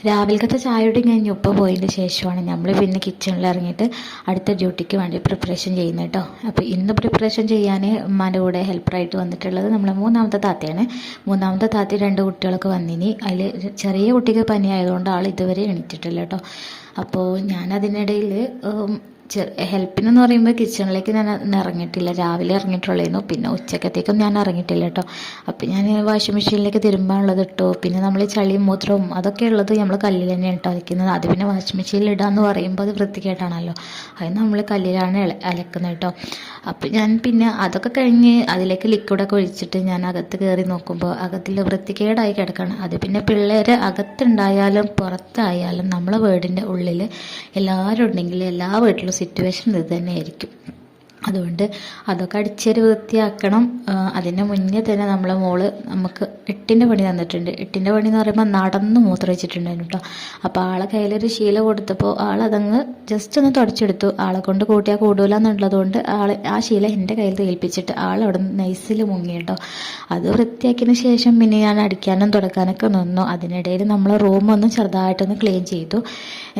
രാവിലത്തെ ചായയോടെ കഴിഞ്ഞ് ഉപ്പ പോയതിന് ശേഷമാണ് നമ്മൾ പിന്നെ കിച്ചണിൽ ഇറങ്ങിയിട്ട് അടുത്ത ഡ്യൂട്ടിക്ക് വേണ്ടി പ്രിപ്പറേഷൻ ചെയ്യുന്നത് കേട്ടോ. അപ്പോൾ ഇന്ന് പ്രിപ്പറേഷൻ ചെയ്യാൻ ഉമ്മാൻ്റെ കൂടെ ഹെൽപ്പറായിട്ട് വന്നിട്ടുള്ളത് നമ്മളെ മൂന്നാമത്തെ താത്തയാണ്. മൂന്നാമത്തെ താത്തി 2 കുട്ടികളൊക്കെ വന്നിനി. അതിൽ ചെറിയ കുട്ടിക്ക് പനി ആയതുകൊണ്ട് ആൾ ഇതുവരെ എണീറ്റിട്ടില്ല കേട്ടോ. അപ്പോൾ ഞാൻ അതിനിടയിൽ ഹെൽപ്പിനെന്ന് പറയുമ്പോൾ കിച്ചണിലേക്ക് ഞാൻ ഇറങ്ങിയിട്ടില്ല. രാവിലെ ഇറങ്ങിയിട്ടുള്ളായിരുന്നു, പിന്നെ ഉച്ചക്കത്തേക്കും ഞാൻ ഇറങ്ങിയിട്ടില്ല കേട്ടോ. അപ്പം ഞാൻ വാഷിംഗ് മെഷീനിലേക്ക് തിരുമ്പാനുള്ളത് ഇട്ടു. പിന്നെ നമ്മൾ ചളിയും മൂത്രവും അതൊക്കെ ഉള്ളത് നമ്മൾ കല്ലിൽ തന്നെയാണ് കേട്ടോ അലക്കുന്നത്. അത് പിന്നെ വാഷിംഗ് മെഷീനിൽ ഇടാന്ന് പറയുമ്പോൾ അത് വൃത്തികേട്ടാണല്ലോ, അത് നമ്മൾ കല്ലിലാണ് അലക്കുന്നത് കേട്ടോ. അപ്പം ഞാൻ പിന്നെ അതൊക്കെ കഴിഞ്ഞ് അതിലേക്ക് ലിക്വിഡൊക്കെ ഒഴിച്ചിട്ട് ഞാൻ അകത്ത് കയറി നോക്കുമ്പോൾ അകത്തിൽ വൃത്തികേടായി കിടക്കണം. അത് പിന്നെ പിള്ളേർ അകത്തുണ്ടായാലും പുറത്തായാലും നമ്മളെ വീടിൻ്റെ ഉള്ളിൽ എല്ലാവരും ഉണ്ടെങ്കിൽ എല്ലാ വീട്ടിലും സിറ്റുവേഷൻ ഇത് തന്നെയായിരിക്കും. അതുകൊണ്ട് അതൊക്കെ അടിച്ചേരി വൃത്തിയാക്കണം. അതിന് മുന്നേ തന്നെ നമ്മളെ മോള് നമുക്ക് 8ൻ്റെ പണി തന്നിട്ടുണ്ട്. 8ൻ്റെ പണി എന്ന് പറയുമ്പോൾ നടന്ന് മൂത്രമൊഴിച്ചിട്ടുണ്ടായിരുന്നു കേട്ടോ. അപ്പോൾ ആളെ കയ്യിലൊരു ശീല കൊടുത്തപ്പോൾ ആളതങ്ങ് ജസ്റ്റ് ഒന്ന് തുടച്ചെടുത്തു. ആളെ കൊണ്ട് കൂട്ടിയാൽ കൂടൂല എന്നുള്ളതുകൊണ്ട് ആ ശീല എൻ്റെ കയ്യിൽ ഏൽപ്പിച്ചിട്ട് ആളവിടെ നിന്ന് നൈസിൽ മുങ്ങി കേട്ടോ. അത് വൃത്തിയാക്കിയതിന് ശേഷം പിന്നെ ഞാൻ അടിക്കാനും തുടക്കാനൊക്കെ നിന്നു. അതിനിടയിൽ നമ്മളെ റൂമൊന്ന് ചെറുതായിട്ടൊന്ന് ക്ലീൻ ചെയ്തു.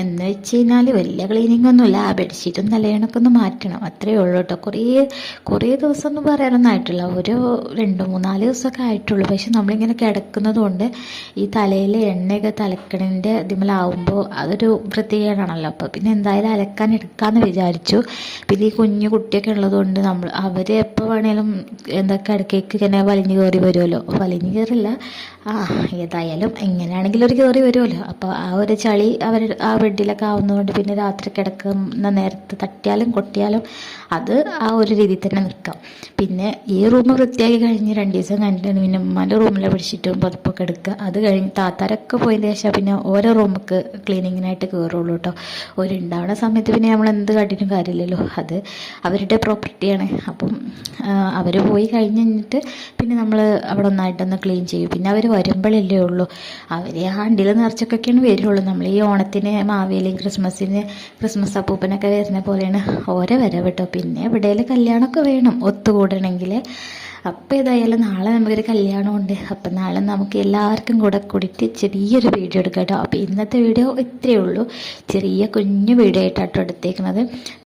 എന്ന് വെച്ച് കഴിഞ്ഞാൽ വലിയ ക്ലീനിങ് ഒന്നുമില്ല. ആ ബെഡ്ഷീറ്റും തലയണൊക്കെ ഒന്ന് മാറ്റണം, അത്രയേ ഉള്ളൂ കേട്ടോ. കുറേ ദിവസം ഒന്നും പറയാനൊന്നും ആയിട്ടില്ല, ഒരു 2-3-4 ദിവസമൊക്കെ ആയിട്ടുള്ളൂ. പക്ഷെ നമ്മളിങ്ങനെ കിടക്കുന്നത് കൊണ്ട് ഈ തലയിലെ എണ്ണയൊക്കെ തലക്കണിൻ്റെ ഇതിമലാവുമ്പോൾ അതൊരു വൃത്തികേടാണല്ലോ. അപ്പോൾ പിന്നെ എന്തായാലും അലക്കാൻ എടുക്കാമെന്ന് വിചാരിച്ചു. പിന്നെ ഈ കുഞ്ഞു കുട്ടിയൊക്കെ ഉള്ളതുകൊണ്ട് അവർ എപ്പോൾ വേണേലും കിടക്കേക്ക് ഇങ്ങനെ വലിഞ്ഞു കയറി വരുമല്ലോ. വലിഞ്ഞു കയറില്ല, ഏതായാലും എങ്ങനെയാണെങ്കിലും ഒരു കയറി വരുമല്ലോ. അപ്പോൾ ആ ഒരു ചളി ആ ബെഡിലൊക്കെ ആവുന്നതുകൊണ്ട് പിന്നെ രാത്രി കിടക്കുന്ന നേരത്ത് തട്ടിയാലും കൊട്ടിയാലും അത് ആ ഒരു രീതിയിൽ തന്നെ നിൽക്കാം. പിന്നെ ഈ റൂം വൃത്തിയാക്കി കഴിഞ്ഞ് 2 ദിവസം കഴിഞ്ഞിട്ട് പിന്നെ ഉമ്മാൻ്റെ റൂമിലെ പിടിച്ചിട്ടും പുറപ്പൊക്കെ എടുക്കുക. അത് കഴിഞ്ഞ് താത്താരൊക്കെ പോയതിന് ശേഷം പിന്നെ ഓരോ റൂമൊക്കെ ക്ലീനിങ്ങിനായിട്ട് കയറുള്ളൂ കേട്ടോ. ഉണ്ടാവുന്ന സമയത്ത് പിന്നെ നമ്മൾ എന്ത് കാട്ടിയിട്ടും കാര്യമില്ലല്ലോ, അത് അവരുടെ പ്രോപ്പർട്ടിയാണ്. അപ്പം അവർ പോയി കഴിഞ്ഞിട്ട് പിന്നെ നമ്മൾ അവിടെ ഒന്നായിട്ടൊന്ന് ക്ലീൻ ചെയ്യും. പിന്നെ അവർ വരുമ്പോഴല്ലേ ഉള്ളൂ. അവർ ഹണ്ടിൽ നിറച്ചൊക്കെയാണ് വരുള്ളൂ. നമ്മൾ ഈ ഓണത്തിന് മാവേലിയും ക്രിസ്മസ് അപ്പൂപ്പനൊക്കെ വരുന്ന പോലെയാണ് ഓരോ വരവ് കേട്ടോ. പിന്നെ എവിടെയെങ്കിലും കല്യാണമൊക്കെ വേണം ഒത്തുകൂടണമെങ്കിൽ. അപ്പോൾ ഏതായാലും നാളെ നമുക്കൊരു കല്യാണമുണ്ട്. അപ്പം നാളെ നമുക്ക് എല്ലാവർക്കും കൂടിയിട്ട് ചെറിയൊരു വീഡിയോ എടുക്കാം കേട്ടോ. അപ്പോൾ ഇന്നത്തെ വീഡിയോ ഇത്രയേ ഉള്ളൂ, ചെറിയ കുഞ്ഞു വീഡിയോ ആയിട്ടാട്ടോ എടുത്തേക്കുന്നത്.